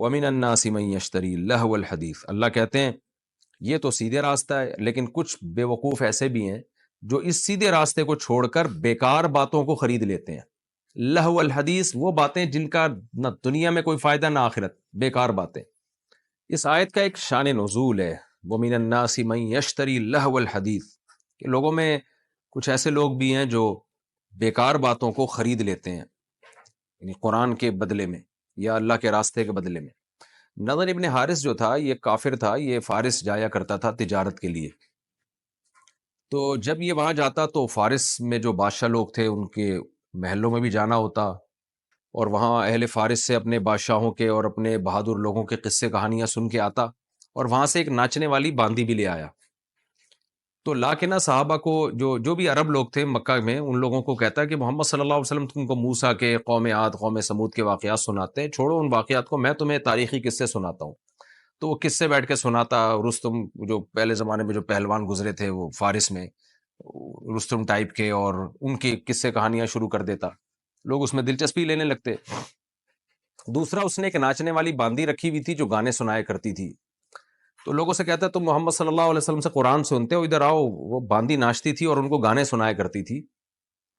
وَمِنَ النَّاسِ مَن يَشْتَرِي اللَّهْوَ الْحَدِيثَ، اللہ کہتے ہیں یہ تو سیدھے راستہ ہے، لیکن کچھ بے وقوف ایسے بھی ہیں جو اس سیدھے راستے کو چھوڑ کر بیکار باتوں کو خرید لیتے ہیں۔ لہو الحدیث، وہ باتیں جن کا نہ دنیا میں کوئی فائدہ نہ آخرت، بیکار باتیں۔ اس آیت کا ایک شان نزول ہے، وَمِنَ النَّاسِ مَن يَشْتَرِي اللَّهْوَ الْحَدِيث، کہ لوگوں میں کچھ ایسے لوگ بھی ہیں جو بیکار باتوں کو خرید لیتے ہیں، یعنی قرآن کے بدلے میں یا اللہ کے راستے کے بدلے میں۔ نضر ابن حارث جو تھا یہ کافر تھا، یہ فارس جایا کرتا تھا تجارت کے لیے، تو جب یہ وہاں جاتا تو فارس میں جو بادشاہ لوگ تھے ان کے محلوں میں بھی جانا ہوتا، اور وہاں اہل فارس سے اپنے بادشاہوں کے اور اپنے بہادر لوگوں کے قصے کہانیاں سن کے آتا، اور وہاں سے ایک ناچنے والی باندی بھی لے آیا۔ تو لا کے نہ صحابہ کو، جو بھی عرب لوگ تھے مکہ میں، ان لوگوں کو کہتا ہے کہ محمد صلی اللہ علیہ وسلم تم کو موسیٰ کے، قوم عاد، قوم سمود کے واقعات سناتے ہیں، چھوڑو ان واقعات کو، میں تمہیں تاریخی قصے سناتا ہوں۔ تو وہ قصے بیٹھ کے سناتا، رستم جو پہلے زمانے میں جو پہلوان گزرے تھے وہ فارس میں، رستم ٹائپ کے، اور ان کی قصے کہانیاں شروع کر دیتا، لوگ اس میں دلچسپی لینے لگتے۔ دوسرا، اس نے ایک ناچنے والی باندی رکھی ہوئی تھی جو گانے سنایا کرتی تھی، تو لوگوں سے کہتا تم محمد صلی اللہ علیہ وسلم سے قرآن سنتے ہو، ادھر آؤ۔ وہ باندی ناچتی تھی اور ان کو گانے سنایا کرتی تھی،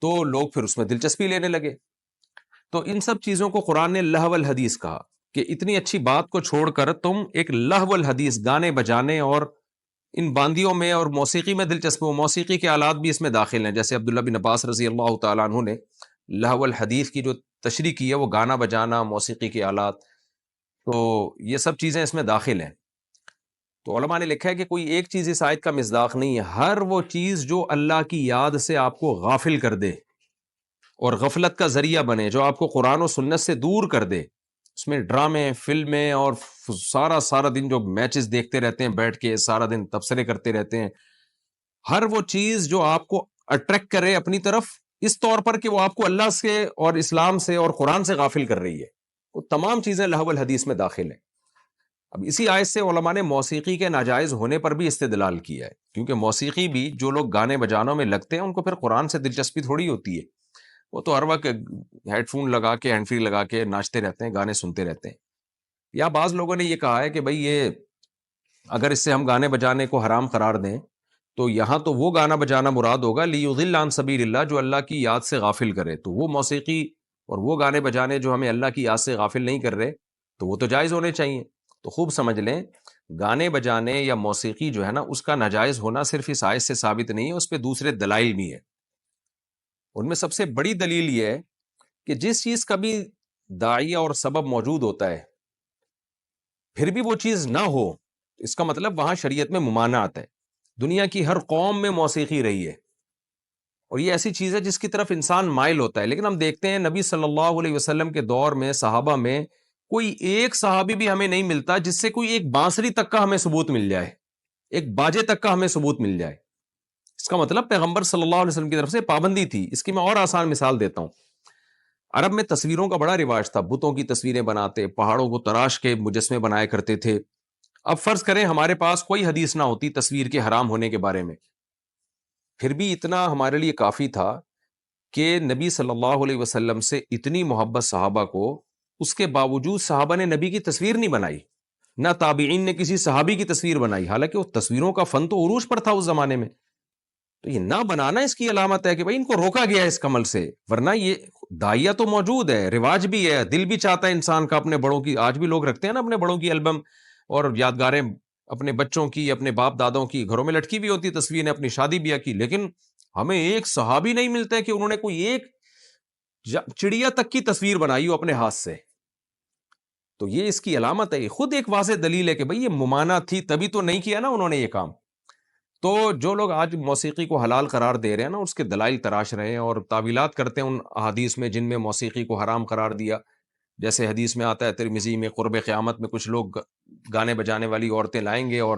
تو لوگ پھر اس میں دلچسپی لینے لگے۔ تو ان سب چیزوں کو قرآن نے لہو الحدیث کہا، کہ اتنی اچھی بات کو چھوڑ کر تم ایک لہو الحدیث، گانے بجانے اور ان باندیوں میں اور موسیقی میں دلچسپ ہو۔ موسیقی کے آلات بھی اس میں داخل ہیں، جیسے عبداللہ بن عباس رضی اللہ تعالیٰ عنہ نے لہو الحدیث کی جو تشریح کی ہے، وہ گانا بجانا، موسیقی کے آلات، تو یہ سب چیزیں اس میں داخل ہیں۔ تو علماء نے لکھا ہے کہ کوئی ایک چیز اس آیت کا مصداق نہیں ہے، ہر وہ چیز جو اللہ کی یاد سے آپ کو غافل کر دے اور غفلت کا ذریعہ بنے، جو آپ کو قرآن و سنت سے دور کر دے، اس میں ڈرامے، فلمیں، اور سارا دن جو میچز دیکھتے رہتے ہیں بیٹھ کے، سارا دن تبصرے کرتے رہتے ہیں، ہر وہ چیز جو آپ کو اٹریکٹ کرے اپنی طرف اس طور پر کہ وہ آپ کو اللہ سے اور اسلام سے اور قرآن سے غافل کر رہی ہے، وہ تمام چیزیں لہو الحدیث میں داخل ہیں۔ اب اسی آیت سے علماء نے موسیقی کے ناجائز ہونے پر بھی استدلال کیا ہے، کیونکہ موسیقی بھی، جو لوگ گانے بجانوں میں لگتے ہیں ان کو پھر قرآن سے دلچسپی تھوڑی ہوتی ہے، وہ تو ہر وقت ہیڈ فون لگا کے، ہینڈ فری لگا کے ناچتے رہتے ہیں، گانے سنتے رہتے ہیں۔ یا بعض لوگوں نے یہ کہا ہے کہ بھئی یہ اگر اس سے ہم گانے بجانے کو حرام قرار دیں تو یہاں تو وہ گانا بجانا مراد ہوگا لیضل عن سبیل اللہ، جو اللہ کی یاد سے غافل کرے، تو وہ موسیقی اور وہ گانے بجانے جو ہمیں اللہ کی یاد سے غافل نہیں کر رہے تو وہ تو جائز ہونے چاہیے۔ تو خوب سمجھ لیں، گانے بجانے یا موسیقی جو ہے نا، اس کا ناجائز ہونا صرف اس آیت سے ثابت نہیں ہے، اس پہ دوسرے دلائل بھی ہیں۔ ان میں سب سے بڑی دلیل یہ ہے کہ جس چیز کا بھی داعیہ اور سبب موجود ہوتا ہے، پھر بھی وہ چیز نہ ہو، اس کا مطلب وہاں شریعت میں ممانعت ہے۔ دنیا کی ہر قوم میں موسیقی رہی ہے، اور یہ ایسی چیز ہے جس کی طرف انسان مائل ہوتا ہے، لیکن ہم دیکھتے ہیں نبی صلی اللہ علیہ وسلم کے دور میں، صحابہ میں کوئی ایک صحابی بھی ہمیں نہیں ملتا جس سے کوئی ایک بانسری تک کا ہمیں ثبوت مل جائے، ایک باجے تک کا ہمیں ثبوت مل جائے۔ اس کا مطلب پیغمبر صلی اللہ علیہ وسلم کی طرف سے پابندی تھی۔ اس کی میں اور آسان مثال دیتا ہوں۔ عرب میں تصویروں کا بڑا رواج تھا، بتوں کی تصویریں بناتے، پہاڑوں کو تراش کے مجسمے بنایا کرتے تھے۔ اب فرض کریں ہمارے پاس کوئی حدیث نہ ہوتی تصویر کے حرام ہونے کے بارے میں، پھر بھی اتنا ہمارے لیے کافی تھا کہ نبی صلی اللہ علیہ وسلم سے اتنی محبت صحابہ کو، اس کے باوجود صحابہ نے نبی کی تصویر نہیں بنائی، نہ تابعین نے کسی صحابی کی تصویر بنائی، حالانکہ وہ تصویروں کا فن تو عروج پر تھا اس زمانے میں۔ تو یہ نہ بنانا اس کی علامت ہے کہ بھائی ان کو روکا گیا ہے اس عمل سے، ورنہ یہ داعیہ تو موجود ہے، رواج بھی ہے، دل بھی چاہتا ہے انسان کا اپنے بڑوں کی، آج بھی لوگ رکھتے ہیں نا اپنے بڑوں کی البم اور یادگاریں، اپنے بچوں کی، اپنے باپ دادوں کی گھروں میں لٹکی بھی ہوتی تصویریں، اپنی شادی بیاہ کی، لیکن ہمیں ایک صحابی نہیں ملتا ہے کہ انہوں نے کوئی ایک چڑیا تک کی تصویر بنائی ہو اپنے ہاتھ سے۔ تو یہ اس کی علامت ہے، یہ خود ایک واضح دلیل ہے کہ بھئی یہ ممانعت تھی، تبھی تو نہیں کیا نا انہوں نے یہ کام۔ تو جو لوگ آج موسیقی کو حلال قرار دے رہے ہیں نا، اس کے دلائل تراش رہے ہیں اور تعویلات کرتے ہیں ان احادیث میں جن میں موسیقی کو حرام قرار دیا۔ جیسے حدیث میں آتا ہے ترمذی میں، قرب قیامت میں کچھ لوگ گانے بجانے والی عورتیں لائیں گے اور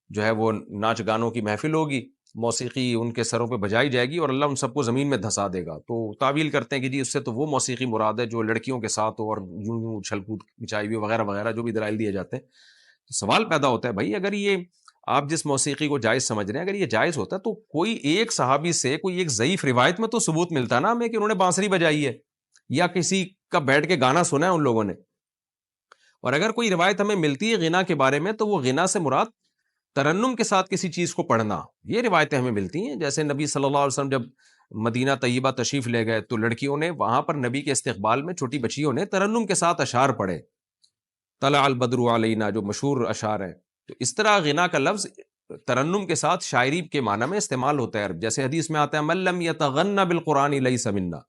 جو ہے وہ ناچ گانوں کی محفل ہوگی، موسیقی ان کے سروں پہ بجائی جائے گی اور اللہ ان سب کو زمین میں دھسا دے گا۔ تو تعویل کرتے ہیں کہ جی اس سے تو وہ موسیقی مراد ہے جو لڑکیوں کے ساتھ ہو اور یوں یوں اچھل کود مچائی ہوئی وغیرہ وغیرہ، جو بھی دلائل دیے جاتے ہیں۔ سوال پیدا ہوتا ہے بھائی اگر یہ آپ جس موسیقی کو جائز سمجھ رہے ہیں، اگر یہ جائز ہوتا تو کوئی ایک صحابی سے کوئی ایک ضعیف روایت میں تو ثبوت ملتا نا ہمیں کہ انہوں نے بانسری بجائی ہے یا کسی کا بیٹھ کے گانا سنا ہے ان لوگوں نے۔ اور اگر کوئی روایت ہمیں ملتی ہے غنا کے بارے میں تو وہ غنا سے مراد ترنم کے ساتھ کسی چیز کو پڑھنا، یہ روایتیں ہمیں ملتی ہیں. جیسے نبی صلی اللہ علیہ وسلم جب مدینہ طیبہ تشریف لے گئے تو لڑکیوں نے وہاں پر نبی کے استقبال میں، چھوٹی بچیوں نے ترنم کے ساتھ اشعار پڑھے، طلع البدر علینا، جو مشہور اشعار ہیں. تو اس طرح غنا کا لفظ ترنم کے ساتھ شاعری کے معنی میں استعمال ہوتا ہے. جیسے حدیث میں آتا ہے من لم یتغن بالقرآن لیس منا،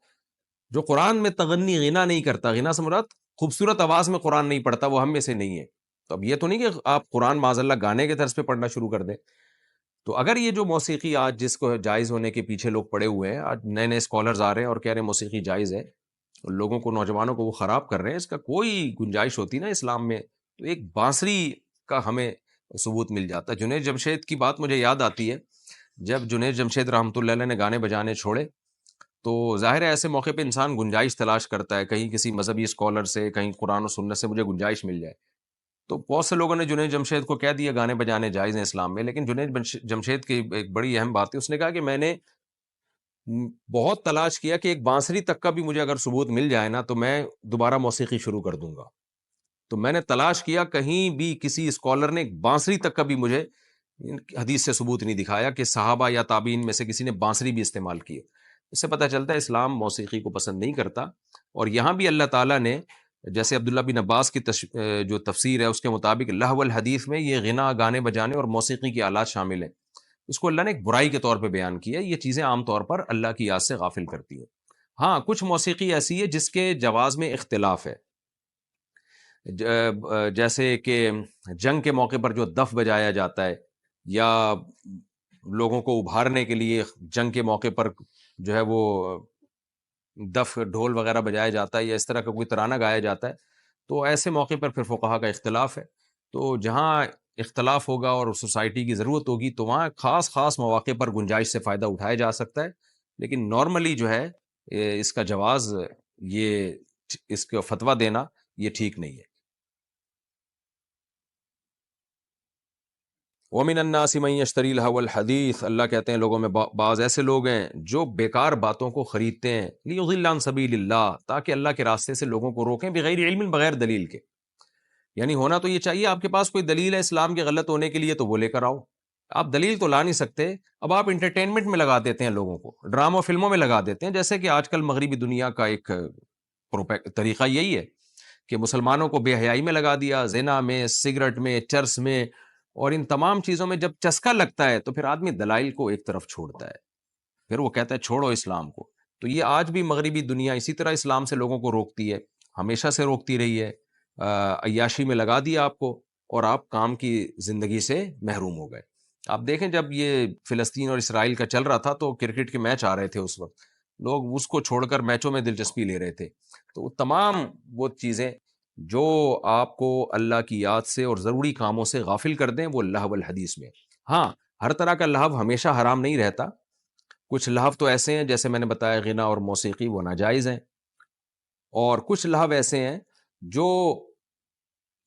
جو قرآن میں تغنی غنا نہیں کرتا، غنا سے مراد خوبصورت آواز میں قرآن نہیں پڑھتا، وہ ہم میں سے نہیں ہے. تو اب یہ تو نہیں کہ آپ قرآن معاذ اللہ گانے کے طرز پہ پڑھنا شروع کر دیں. تو اگر یہ جو موسیقی آج جس کو جائز ہونے کے پیچھے لوگ پڑے ہوئے ہیں، آج نئے نئے اسکالرز آ رہے ہیں اور کہہ رہے ہیں موسیقی جائز ہے، لوگوں کو، نوجوانوں کو وہ خراب کر رہے ہیں، اس کا کوئی گنجائش ہوتی نا اسلام میں تو ایک بانسری کا ہمیں ثبوت مل جاتا ہے. جنید جمشید کی بات مجھے یاد آتی ہے، جب جنید جمشید رحمۃ اللہ علیہ نے گانے بجانے چھوڑے تو ظاہر ہے ایسے موقع پہ انسان گنجائش تلاش کرتا ہے، کہیں کسی مذہبی اسکالر سے، کہیں قرآن و سنت سے مجھے گنجائش مل جائے. تو بہت سے لوگوں نے جنید جمشید کو کہہ دیا گانے بجانے جائز ہیں اسلام میں، لیکن جنید جمشید کی ایک بڑی اہم بات ہے، اس نے کہا کہ میں نے بہت تلاش کیا کہ ایک بانسری تک کا بھی مجھے اگر ثبوت مل جائے نا تو میں دوبارہ موسیقی شروع کر دوں گا. تو میں نے تلاش کیا، کہیں بھی کسی اسکالر نے ایک بانسری تک کا بھی مجھے حدیث سے ثبوت نہیں دکھایا کہ صحابہ یا تابعین میں سے کسی نے بانسری بھی استعمال کی. اس سے پتہ چلتا ہے اسلام موسیقی کو پسند نہیں کرتا. اور یہاں بھی اللہ تعالیٰ نے، جیسے عبداللہ بن عباس کی جو تفسیر ہے اس کے مطابق لہو الحدیث میں یہ غنا، گانے بجانے اور موسیقی کے آلات شامل ہیں. اس کو اللہ نے ایک برائی کے طور پہ بیان کیا ہے. یہ چیزیں عام طور پر اللہ کی یاد سے غافل کرتی ہیں. ہاں کچھ موسیقی ایسی ہے جس کے جواز میں اختلاف ہے، جیسے کہ جنگ کے موقع پر جو دف بجایا جاتا ہے، یا لوگوں کو ابھارنے کے لیے جنگ کے موقع پر جو ہے وہ دف ڈھول وغیرہ بجایا جاتا ہے، یا اس طرح کا کوئی ترانہ گایا جاتا ہے، تو ایسے موقع پر پھر فقہا کا اختلاف ہے. تو جہاں اختلاف ہوگا اور سوسائٹی کی ضرورت ہوگی تو وہاں خاص مواقع پر گنجائش سے فائدہ اٹھایا جا سکتا ہے، لیکن نارملی جو ہے اس کا جواز، یہ اس کا فتویٰ دینا یہ ٹھیک نہیں ہے. وَمِنَ النَّاسِ مَن يَشْتَرِي لَهْوَ الْحَدِيثِ، اللہ کہتے ہیں لوگوں میں بعض ایسے لوگ ہیں جو بیکار باتوں کو خریدتے ہیں، لِيُضِلَّ عَن سَبِيلِ اللَّهِ، تاکہ اللہ کے راستے سے لوگوں کو روکیں، بغیر علم، بغیر دلیل کے. یعنی ہونا تو یہ چاہیے آپ کے پاس کوئی دلیل ہے اسلام کے غلط ہونے کے لیے تو وہ لے کر آؤ. آپ دلیل تو لا نہیں سکتے. اب آپ انٹرٹینمنٹ میں لگا دیتے ہیں، لوگوں کو ڈراموں فلموں میں لگا دیتے ہیں، جیسے کہ آج کل مغربی دنیا کا ایک طریقہ یہی ہے کہ مسلمانوں کو بے حیائی میں لگا دیا، زنا میں، سگریٹ میں، چرس میں، اور ان تمام چیزوں میں جب چسکا لگتا ہے تو پھر آدمی دلائل کو ایک طرف چھوڑتا ہے، پھر وہ کہتا ہے چھوڑو اسلام کو. تو یہ آج بھی مغربی دنیا اسی طرح اسلام سے لوگوں کو روکتی ہے، ہمیشہ سے روکتی رہی ہے. عیاشی میں لگا دیا آپ کو اور آپ کام کی زندگی سے محروم ہو گئے. آپ دیکھیں جب یہ فلسطین اور اسرائیل کا چل رہا تھا تو کرکٹ کے میچ آ رہے تھے، اس وقت لوگ اس کو چھوڑ کر میچوں میں دلچسپی لے رہے تھے. تو تمام وہ چیزیں جو آپ کو اللہ کی یاد سے اور ضروری کاموں سے غافل کر دیں وہ لہو الحدیث میں. ہاں ہر طرح کا لہو ہمیشہ حرام نہیں رہتا. کچھ لہو تو ایسے ہیں جیسے میں نے بتایا غنا اور موسیقی، وہ ناجائز ہیں، اور کچھ لہو ایسے ہیں جو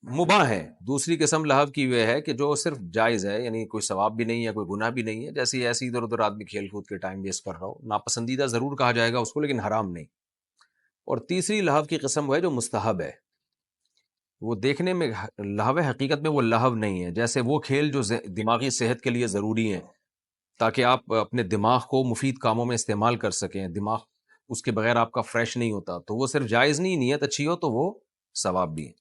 مباح ہے. دوسری قسم لہو کی وہ ہے کہ جو صرف جائز ہے، یعنی کوئی ثواب بھی نہیں ہے، کوئی گناہ بھی نہیں ہے، جیسے ایسے ادھر ادھر آدمی کھیل کود کے ٹائم ویسٹ کر رہا ہو، ناپسندیدہ ضرور کہا جائے گا اس کو لیکن حرام نہیں. اور تیسری لہو کی قسم وہ ہے جو مستحب ہے، وہ دیکھنے میں لہو ہے، حقیقت میں وہ لہو نہیں ہے. جیسے وہ کھیل جو دماغی صحت کے لیے ضروری ہیں تاکہ آپ اپنے دماغ کو مفید کاموں میں استعمال کر سکیں، دماغ اس کے بغیر آپ کا فریش نہیں ہوتا، تو وہ صرف جائز نہیں، نیت اچھی ہو تو وہ ثواب بھی ہے.